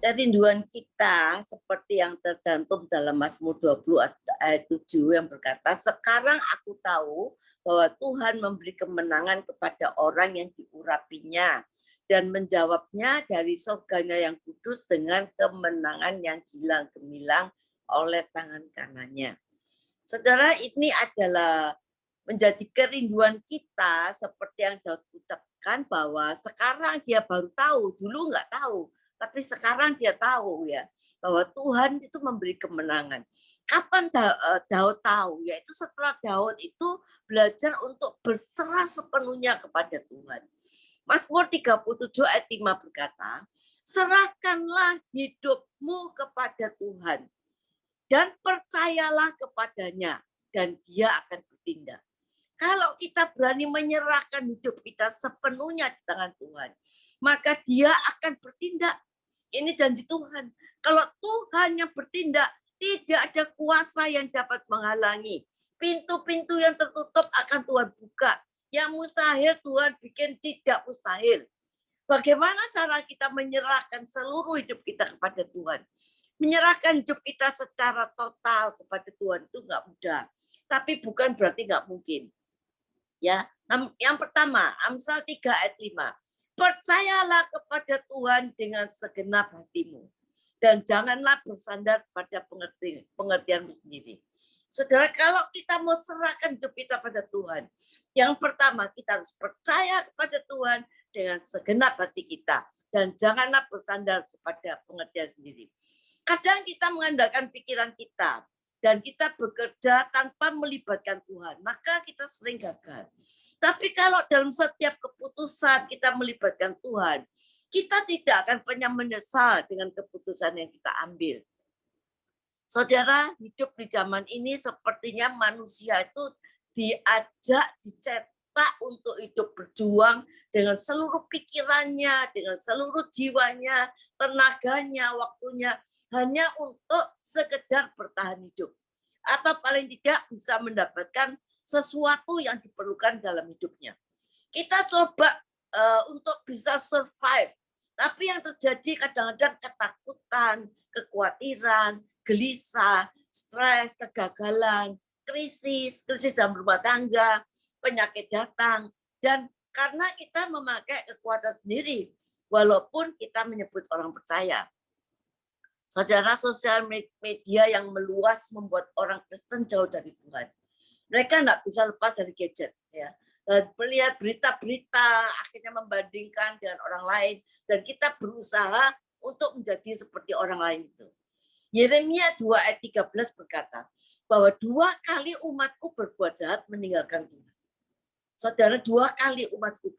Kerinduan kita seperti yang tercantum dalam Mazmur 20 ayat 7 yang berkata, sekarang aku tahu bahwa Tuhan memberi kemenangan kepada orang yang diurapinya dan menjawabnya dari surganya yang kudus dengan kemenangan yang gilang gemilang oleh tangan kanannya. Saudara, ini adalah menjadi kerinduan kita seperti yang Daud ucapkan bahwa sekarang dia baru tahu, dulu nggak tahu. Tapi sekarang dia tahu ya bahwa Tuhan itu memberi kemenangan. Kapan Daud tahu? Yaitu setelah Daud itu belajar untuk berserah sepenuhnya kepada Tuhan. Mazmur 37 ayat 5 berkata, serahkanlah hidupmu kepada Tuhan dan percayalah kepadanya dan dia akan bertindak. Kalau kita berani menyerahkan hidup kita sepenuhnya di tangan Tuhan, maka dia akan bertindak. Ini janji Tuhan. Kalau Tuhan yang bertindak, tidak ada kuasa yang dapat menghalangi. Pintu-pintu yang tertutup akan Tuhan buka. Yang mustahil Tuhan bikin tidak mustahil. Bagaimana cara kita menyerahkan seluruh hidup kita kepada Tuhan? Menyerahkan hidup kita secara total kepada Tuhan itu nggak mudah. Tapi bukan berarti nggak mungkin. Ya, yang pertama, Amsal 3 ayat 5. Percayalah kepada Tuhan dengan segenap hatimu. Dan janganlah bersandar pada pengertianmu sendiri. Saudara, kalau kita mau serahkan hidup kita pada Tuhan, yang pertama kita harus percaya kepada Tuhan dengan segenap hati kita. Dan janganlah bersandar kepada pengertian sendiri. Kadang kita mengandalkan pikiran kita, dan kita bekerja tanpa melibatkan Tuhan, maka kita sering gagal. Tapi kalau dalam setiap keputusan kita melibatkan Tuhan, kita tidak akan pernah menyesal dengan keputusan yang kita ambil. Saudara, hidup di zaman ini sepertinya manusia itu diajak, dicetak untuk hidup berjuang dengan seluruh pikirannya, dengan seluruh jiwanya, tenaganya, waktunya, hanya untuk sekedar bertahan hidup. Atau paling tidak bisa mendapatkan sesuatu yang diperlukan dalam hidupnya. Kita coba untuk bisa survive, tapi yang terjadi kadang-kadang ketakutan, kekhawatiran, gelisah, stres, kegagalan, krisis dalam rumah tangga, penyakit datang, dan karena kita memakai kekuatan sendiri, walaupun kita menyebut orang percaya. Saudara, sosial media yang meluas membuat orang Kristen jauh dari Tuhan. Mereka nggak bisa lepas dari gadget, ya. Dan melihat berita-berita, akhirnya membandingkan dengan orang lain, dan kita berusaha untuk menjadi seperti orang lain itu. Yeremia 2 ayat 13 berkata, bahwa 2 kali umatku berbuat jahat meninggalkan Tuhan. Saudara, 2 kali umatku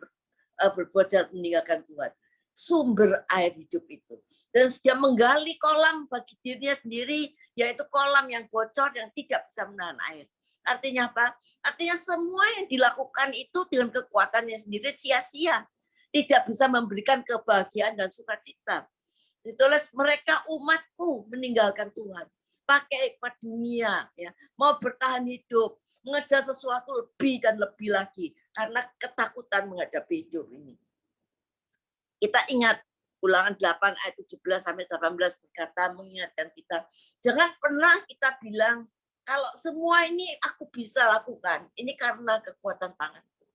berbuat jahat meninggalkan Tuhan. Sumber air hidup itu. Dan dia menggali kolam bagi dirinya sendiri, yaitu kolam yang bocor yang tidak bisa menahan air. Artinya apa? Artinya semua yang dilakukan itu dengan kekuatannya sendiri sia-sia. Tidak bisa memberikan kebahagiaan dan sukacita. Ditulis mereka umatku meninggalkan Tuhan. Pakai hikmat dunia, ya, mau bertahan hidup, mengejar sesuatu lebih dan lebih lagi. Karena ketakutan menghadapi hidup ini. Kita ingat Ulangan 8 ayat 17 sampai 18 berkata mengingatkan kita, jangan pernah kita bilang kalau semua ini aku bisa lakukan, ini karena kekuatan tanganku.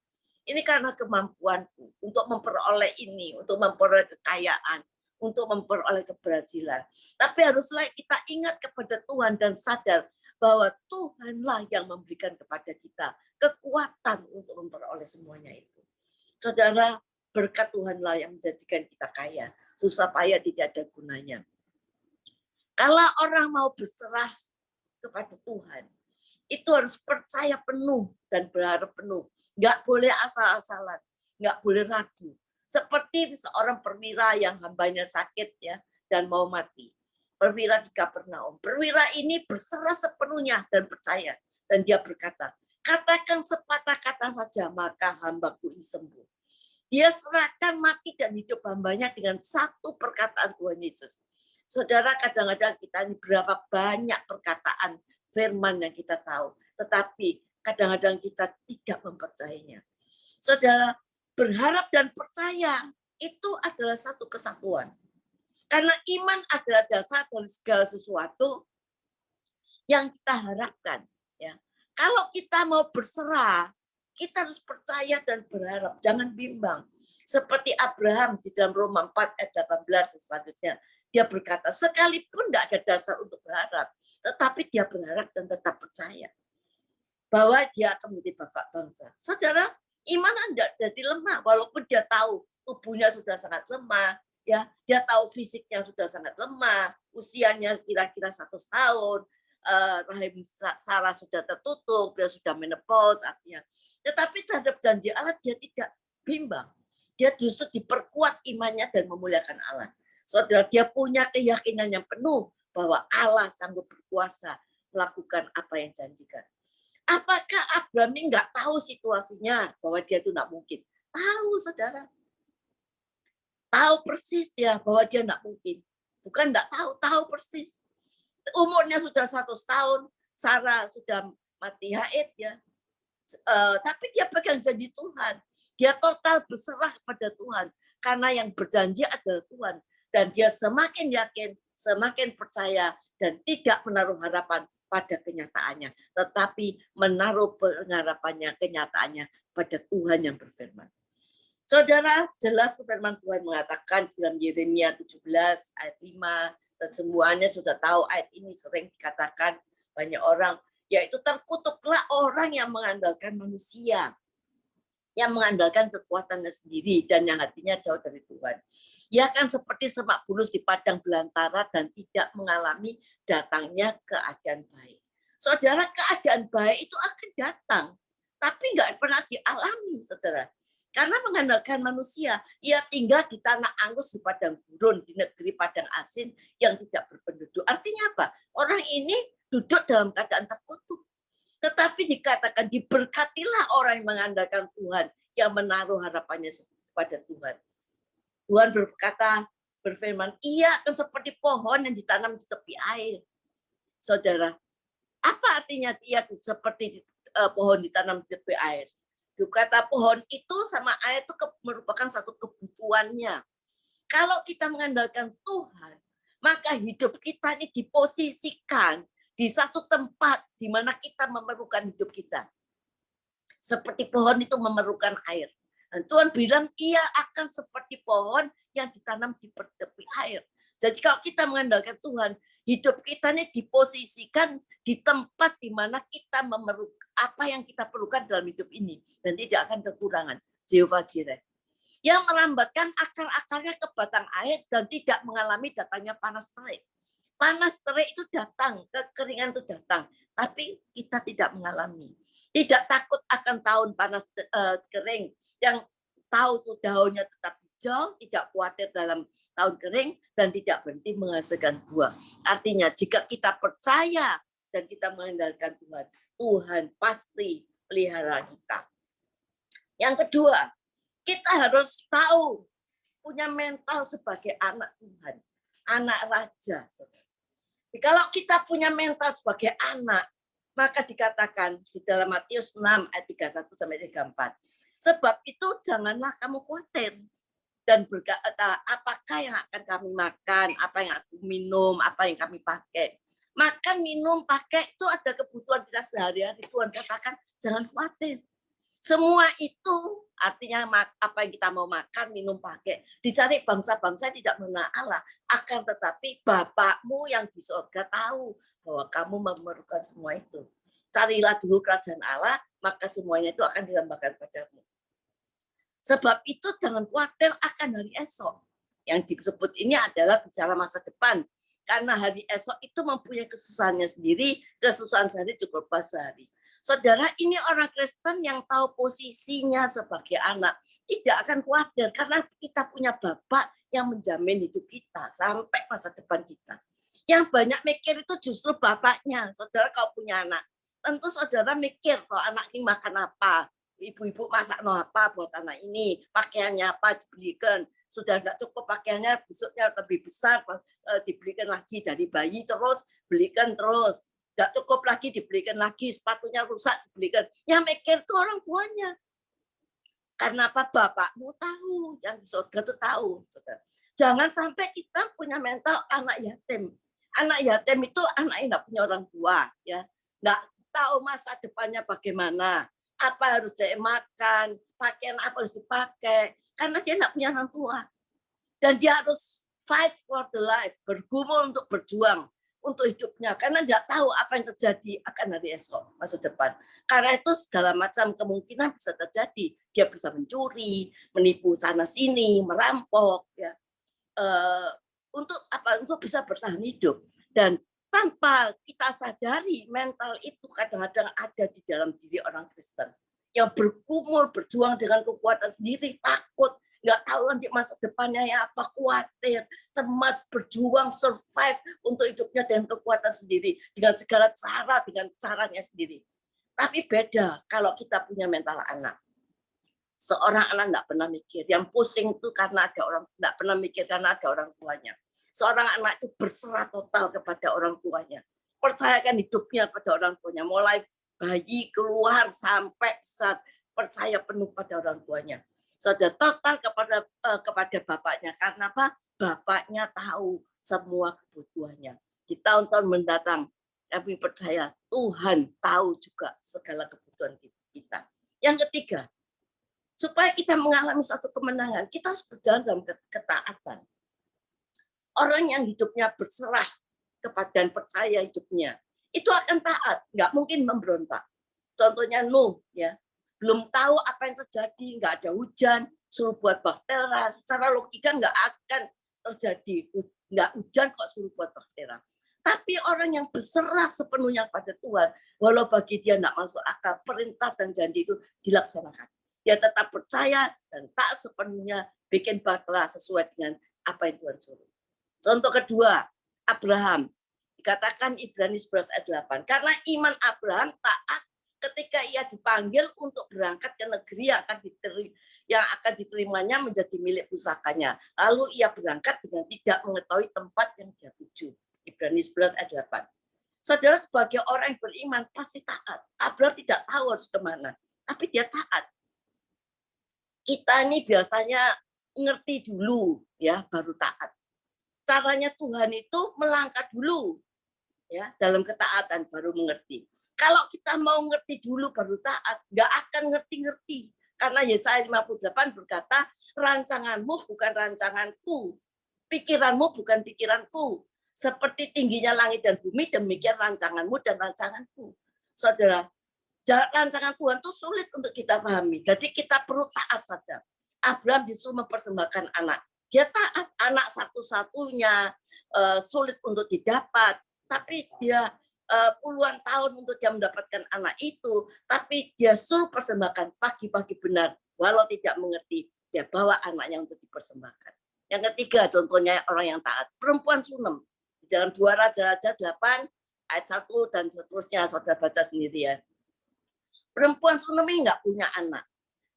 Ini karena kemampuanku untuk memperoleh ini, untuk memperoleh kekayaan, untuk memperoleh keberhasilan. Tapi haruslah kita ingat kepada Tuhan dan sadar bahwa Tuhanlah yang memberikan kepada kita kekuatan untuk memperoleh semuanya itu. Saudara, berkat Tuhanlah yang menjadikan kita kaya. Susah payah tidak ada gunanya. Kalau orang mau berserah kepada Tuhan, itu harus percaya penuh dan berharap penuh. Nggak boleh asal-asalan, nggak boleh ragu. Seperti seorang perwira yang hambanya sakit ya dan mau mati. Perwira di Kapernaum. Perwira ini berserah sepenuhnya dan percaya. Dan dia berkata, katakan sepatah kata saja maka hambaku ini sembuh. Dia serahkan mati dan hidup hambanya dengan satu perkataan Tuhan Yesus. Saudara, kadang-kadang kita ini berapa banyak perkataan firman yang kita tahu. Tetapi kadang-kadang kita tidak mempercayainya. Saudara, berharap dan percaya itu adalah satu kesatuan. Karena iman adalah dasar dari segala sesuatu yang kita harapkan. Ya. Kalau kita mau berserah, kita harus percaya dan berharap. Jangan bimbang. Seperti Abraham di dalam Roma 4 ayat 18 selanjutnya. Dia berkata, sekalipun tidak ada dasar untuk berharap, tetapi dia berharap dan tetap percaya bahwa dia akan menjadi bapak bangsa. Saudara, iman Anda jadi lemah, walaupun dia tahu tubuhnya sudah sangat lemah, ya, dia tahu fisiknya sudah sangat lemah, usianya kira-kira 100 tahun, rahim Sarah sudah tertutup, dia sudah menopause artinya. Tetapi terhadap janji Allah dia tidak bimbang. Dia justru diperkuat imannya dan memuliakan Allah. Saudara, dia punya keyakinan yang penuh bahwa Allah sanggup berkuasa melakukan apa yang janjikan. Apakah Abraham ini nggak tahu situasinya bahwa dia itu nggak mungkin? Tahu, saudara. Tahu persis dia bahwa dia nggak mungkin. Bukan nggak tahu, tahu persis. Umurnya sudah 100 tahun, Sarah sudah mati haid ya. Tapi dia pegang janji Tuhan. Dia total berserah kepada Tuhan. Karena yang berjanji adalah Tuhan. Dan dia semakin yakin, semakin percaya, dan tidak menaruh harapan pada kenyataannya. Tetapi menaruh pengharapannya, kenyataannya pada Tuhan yang berfirman. Saudara, jelas firman Tuhan mengatakan dalam Yeremia 17 ayat 5, dan semuanya sudah tahu ayat ini sering dikatakan banyak orang, yaitu terkutuklah orang yang mengandalkan manusia, yang mengandalkan kekuatannya sendiri dan yang hatinya jauh dari Tuhan. Ia akan seperti semak bulus di padang belantara dan tidak mengalami datangnya keadaan baik. Saudara, keadaan baik itu akan datang, tapi nggak pernah dialami, saudara. Karena mengandalkan manusia, ia tinggal di tanah angus di padang gurun, di negeri padang asin yang tidak berpenduduk. Artinya apa? Orang ini duduk dalam keadaan terkutuk. Tetapi dikatakan diberkatilah orang yang mengandalkan Tuhan, yang menaruh harapannya kepada Tuhan. Tuhan berkata, berfirman, ia akan seperti pohon yang ditanam di tepi air. Saudara, apa artinya ia seperti pohon ditanam di tepi air? Kata pohon itu sama air itu merupakan satu kebutuhannya. Kalau kita mengandalkan Tuhan, maka hidup kita ini diposisikan di satu tempat di mana kita memerlukan hidup kita. Seperti pohon itu memerlukan air. Dan Tuhan bilang ia akan seperti pohon yang ditanam di tepi air. Jadi kalau kita mengandalkan Tuhan, hidup kita ini diposisikan di tempat di mana kita memerlukan apa yang kita perlukan dalam hidup ini. Dan tidak akan kekurangan. Jehovah Jireh. Yang merambatkan akar-akarnya ke batang air dan tidak mengalami datangnya panas terik. Panas terik itu datang, kekeringan itu datang, tapi kita tidak mengalami. Tidak takut akan tahun panas kering, yang tahu tuh daunnya tetap hijau, tidak khawatir dalam tahun kering, dan tidak berhenti menghasilkan buah. Artinya jika kita percaya dan kita mengandalkan Tuhan, Tuhan pasti pelihara kita. Yang kedua, kita harus tahu, punya mental sebagai anak Tuhan, anak raja. Kalau kita punya mental sebagai anak, maka dikatakan di dalam Matius 6 ayat 31 sampai 34. Sebab itu janganlah kamu khawatir dan berkata apakah yang akan kami makan, apa yang aku minum, apa yang kami pakai. Makan, minum, pakai itu ada kebutuhan kita sehari-hari. Tuhan katakan jangan khawatir. Semua itu artinya apa yang kita mau makan, minum, pakai. Dicari bangsa-bangsa tidak mengenal Allah. Akan tetapi Bapakmu yang di surga tahu bahwa kamu memerlukan semua itu. Carilah dulu kerajaan Allah, maka semuanya itu akan ditambahkan padamu. Sebab itu jangan khawatir akan hari esok. Yang disebut ini adalah bicara masa depan. Karena hari esok itu mempunyai kesusahannya sendiri, kesusahan sehari cukup sehari. Saudara, ini orang Kristen yang tahu posisinya sebagai anak. Tidak akan khawatir karena kita punya Bapak yang menjamin hidup kita sampai masa depan kita. Yang banyak mikir itu justru bapaknya. Saudara kalau punya anak, tentu saudara mikir kalau anak ini makan apa. Ibu-ibu masak apa buat anak ini. Pakaiannya apa dibelikan. Sudah tidak cukup pakaiannya, besoknya lebih besar, dibelikan lagi dari bayi terus, belikan terus. Nggak cukup lagi dibelikan lagi, sepatunya rusak dibelikan. Yang mikir itu orang tuanya. Karena apa? Bapakmu tahu, yang di surga itu tahu. Jangan sampai kita punya mental anak yatim. Anak yatim itu anak yang nggak punya orang tua, ya, nggak tahu masa depannya bagaimana, apa harus dia makan, pakaian apa harus dipakai, karena dia nggak punya orang tua. Dan dia harus fight for the life, bergumul untuk berjuang untuk hidupnya, karena nggak tahu apa yang terjadi akan hari esok, masa depan. Karena itu segala macam kemungkinan bisa terjadi. Dia bisa mencuri, menipu sana sini, merampok, ya, untuk apa? Untuk bisa bertahan hidup. Dan tanpa kita sadari, mental itu kadang-kadang ada di dalam diri orang Kristen yang bergumul, berjuang dengan kekuatan sendiri, takut, nggak tahu nanti masa depannya ya apa, khawatir, cemas, berjuang, survive untuk hidupnya dengan kekuatan sendiri, dengan segala cara, dengan caranya sendiri. Tapi beda kalau kita punya mental anak. Seorang anak nggak pernah mikir, yang pusing itu karena ada orang, nggak pernah mikir karena ada orang tuanya. Seorang anak itu berserah total kepada orang tuanya, percayakan hidupnya pada orang tuanya, mulai bayi keluar sampai saat percaya penuh pada orang tuanya. Sudah total kepada bapaknya, karena apa? Bapaknya tahu semua kebutuhannya. Di tahun-tahun mendatang, kami percaya Tuhan tahu juga segala kebutuhan kita. Yang ketiga, supaya kita mengalami satu kemenangan, kita harus berjalan dalam ketaatan. Orang yang hidupnya berserah kepada dan percaya hidupnya, itu akan taat, nggak mungkin memberontak. Contohnya Nuh, ya, belum tahu apa yang terjadi, nggak ada hujan, suruh buat bahtera, secara logika nggak akan terjadi, nggak hujan kok suruh buat bahtera. Tapi orang yang berserah sepenuhnya pada Tuhan, walau bagi dia nggak masuk akal, perintah dan janji itu dilaksanakan. Dia tetap percaya dan taat sepenuhnya, bikin bahtera sesuai dengan apa yang Tuhan suruh. Contoh kedua, Abraham. Dikatakan Ibrani 11 ayat 8. Karena iman Abraham taat ketika ia dipanggil untuk berangkat ke negeri yang akan diterimanya menjadi milik pusakanya. Lalu ia berangkat dengan tidak mengetahui tempat yang dia tuju. Ibrani 11 ayat 8. Saudara, sebagai orang yang beriman pasti taat. Abraham tidak tahu harus kemana, tapi dia taat. Kita ini biasanya ngerti dulu, ya, baru taat. Caranya Tuhan itu melangkah dulu, ya, dalam ketaatan baru mengerti. Kalau kita mau ngerti dulu baru taat, nggak akan ngerti-ngerti. Karena Yesaya 58 berkata, rancanganmu bukan rancanganku, pikiranmu bukan pikiranku. Seperti tingginya langit dan bumi, demikian rancanganmu dan rancanganku. Saudara, rancangan Tuhan itu sulit untuk kita pahami. Jadi kita perlu taat saja. Abraham disuruh mempersembahkan anak. Dia taat, anak satu-satunya, sulit untuk didapat. Tapi dia puluhan tahun untuk dia mendapatkan anak itu. Tapi dia suruh persembahkan pagi-pagi benar. Walau tidak mengerti, dia bawa anaknya untuk dipersembahkan. Yang ketiga, contohnya orang yang taat. Perempuan Sunem. Di dalam 2 Raja-Raja 8, ayat 1 dan seterusnya, saudara baca sendirian. Perempuan Sunem ini nggak punya anak.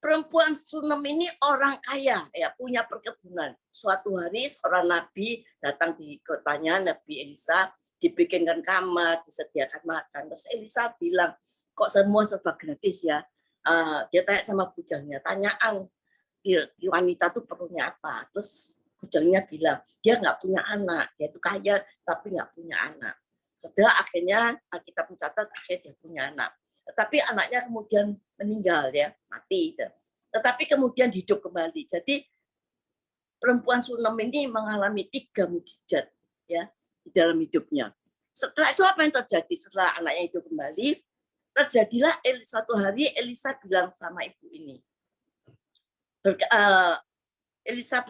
Perempuan Sunem ini orang kaya, ya, punya perkebunan. Suatu hari seorang nabi datang di kotanya, Nabi Elisa, dibikinkan kamar, disediakan makan. Terus Elisa bilang, kok semua serba gratis ya? Dia tanya sama bujangnya, tanyaan wanita tuh perlunya apa? Terus bujangnya bilang, dia nggak punya anak, dia itu kaya tapi nggak punya anak. Setelah akhirnya kita mencatat akhirnya dia punya anak. Tetapi anaknya kemudian meninggal, ya, mati. Tetapi kemudian hidup kembali. Jadi perempuan Sunem ini mengalami 3 mukjizat, ya, di dalam hidupnya. Setelah itu apa yang terjadi? Setelah anaknya hidup kembali, terjadilah suatu hari Elisa bilang sama ibu ini. Elisa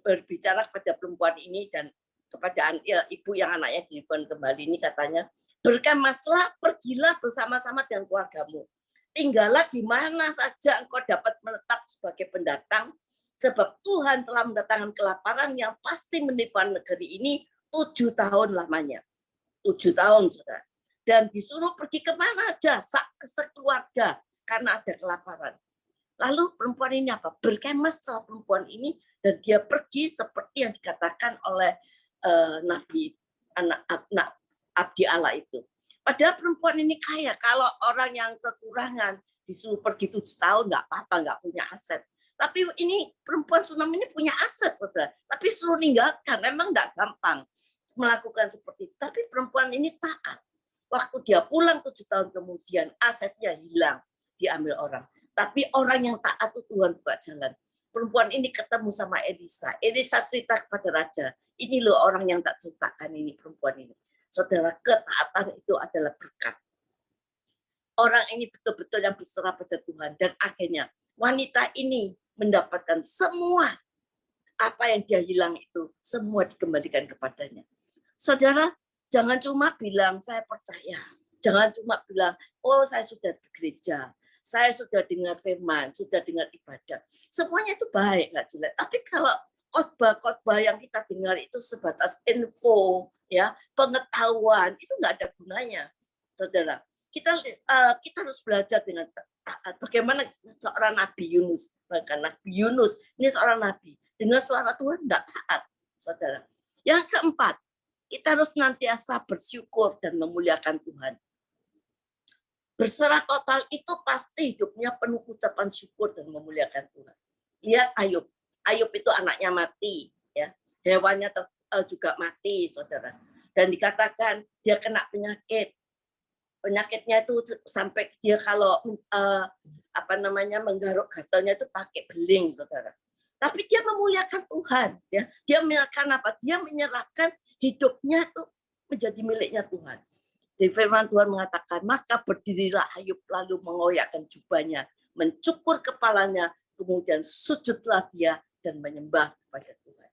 berbicara kepada perempuan ini dan kepada ibu yang anaknya dihidupkan kembali ini, katanya, berkemaslah, pergilah bersama-sama dengan keluargamu. Tinggallah di mana saja engkau dapat menetap sebagai pendatang, sebab Tuhan telah mendatangkan kelaparan yang pasti menimpa negeri ini 7 tahun lamanya. 7 tahun, saudara. Dan disuruh pergi kemana aja, sekeluarga, karena ada kelaparan. Lalu perempuan ini apa? Berkemah setelah perempuan ini, dan dia pergi seperti yang dikatakan oleh Nabi anak abdi Allah itu. Padahal perempuan ini kaya. Kalau orang yang kekurangan disuruh pergi 7 tahun nggak apa-apa, nggak punya aset. Tapi ini perempuan Sunam ini punya aset, saudara. Tapi suruh ninggalkan, memang enggak gampang melakukan seperti itu. Tapi perempuan ini taat. Waktu dia pulang 7 tahun kemudian, asetnya hilang, diambil orang. Tapi orang yang taat itu Tuhan buat jalan. Perempuan ini ketemu sama Elisa. Elisa cerita kepada raja, ini loh orang yang tak ceritakan ini, perempuan ini. Saudara, ketaatan itu adalah berkat. Orang ini betul-betul yang berserah pada Tuhan. Dan akhirnya wanita ini mendapatkan semua apa yang dia hilang itu, semua dikembalikan kepadanya. Saudara, jangan cuma bilang saya percaya. Jangan cuma bilang, oh saya sudah ke gereja, saya sudah dengar firman, sudah dengar ibadah. Semuanya itu baik, nggak jelek. Tapi kalau khotbah-khotbah yang kita dengar itu sebatas info, ya pengetahuan, itu nggak ada gunanya, saudara. Kita harus belajar dengan taat. Bagaimana seorang Nabi Yunus, bahkan Nabi Yunus ini seorang nabi dengan suara Tuhan tidak taat, saudara. Yang keempat, kita harus senantiasa bersyukur dan memuliakan Tuhan. Berserah total itu pasti hidupnya penuh ucapan syukur dan memuliakan Tuhan. Lihat Ayub. Ayub itu anaknya mati, ya. Hewannya juga mati, saudara. Dan dikatakan dia kena penyakit. Penyakitnya itu sampai dia kalau menggaruk gatalnya itu pakai beling, saudara. Tapi dia memuliakan Tuhan, ya. Dia menyerahkan apa? Dia menyerahkan hidupnya itu menjadi miliknya Tuhan. Di firman Tuhan mengatakan, maka berdirilah Ayub lalu mengoyakkan jubahnya, mencukur kepalanya, kemudian sujudlah dia dan menyembah kepada Tuhan.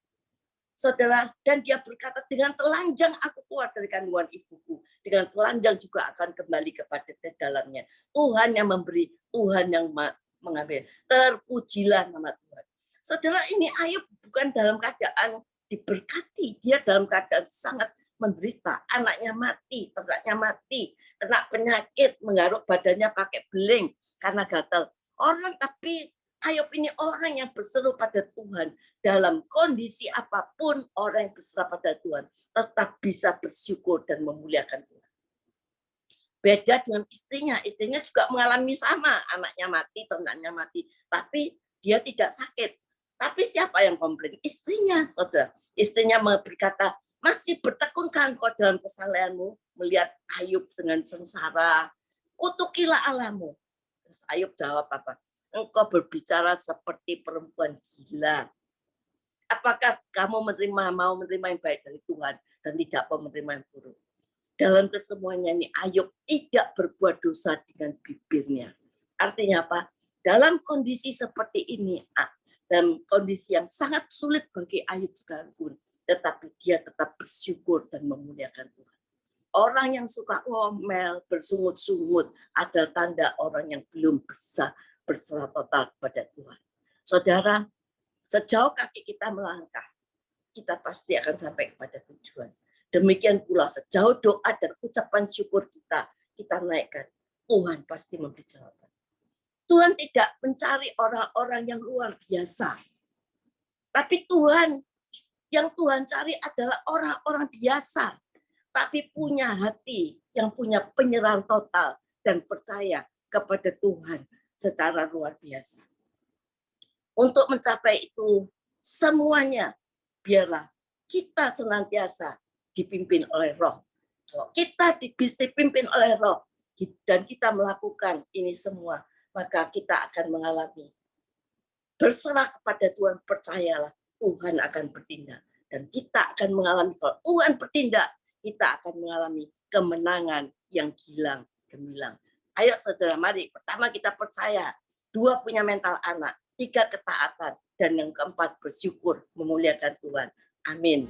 Saudara, dan dia berkata, dengan telanjang aku keluar dari kandungan ibuku, dengan telanjang juga akan kembali kepada dalamnya. Tuhan yang memberi, Tuhan yang mengambil. Terpujilah nama Tuhan. Saudara, ini Ayub bukan dalam keadaan diberkati, dia dalam keadaan sangat menderita. Anaknya mati, ternaknya mati, kena penyakit, menggaruk badannya pakai beling karena gatal. Tapi Ayub ini orang yang berseru pada Tuhan. Dalam kondisi apapun, orang yang berserah pada Tuhan tetap bisa bersyukur dan memuliakan Tuhan. Beda dengan istrinya. Istrinya juga mengalami sama. Anaknya mati, ternaknya mati. Tapi dia tidak sakit. Tapi siapa yang komplain? Istrinya, saudara. Istrinya berkata, masih bertekunkah engkau dalam kesalahanmu? Melihat Ayub dengan sengsara. Kutukilah Allahmu. Terus Ayub jawab apa? Engkau berbicara seperti perempuan gila. Apakah kamu mau menerima yang baik dari Tuhan dan tidak mau menerima yang buruk? Dalam kesemuanya ini Ayub tidak berbuat dosa dengan bibirnya. Artinya apa? Dalam kondisi seperti ini, dalam kondisi yang sangat sulit bagi Ayub sekalipun, tetapi dia tetap bersyukur dan memuliakan Tuhan. Orang yang suka ngomel, bersungut-sungut adalah tanda orang yang belum bisa berserah total kepada Tuhan. Saudara, sejauh kaki kita melangkah, kita pasti akan sampai kepada tujuan. Demikian pula sejauh doa dan ucapan syukur kita naikkan, Tuhan pasti memberi jawaban. Tuhan tidak mencari orang-orang yang luar biasa. Tapi yang Tuhan cari adalah orang-orang biasa. Tapi punya hati yang punya penyerahan total dan percaya kepada Tuhan secara luar biasa. Untuk mencapai itu semuanya, biarlah kita senantiasa dipimpin oleh Roh. Kalau kita dipimpin oleh Roh dan kita melakukan ini semua, maka kita akan mengalami berserah kepada Tuhan, percayalah Tuhan akan bertindak. Dan kita akan mengalami, kalau Tuhan bertindak, kita akan mengalami kemenangan yang gilang gemilang. Ayo saudara, mari. Pertama kita percaya. 2 punya mental anak. 3 ketaatan. Dan yang keempat bersyukur memuliakan Tuhan. Amin.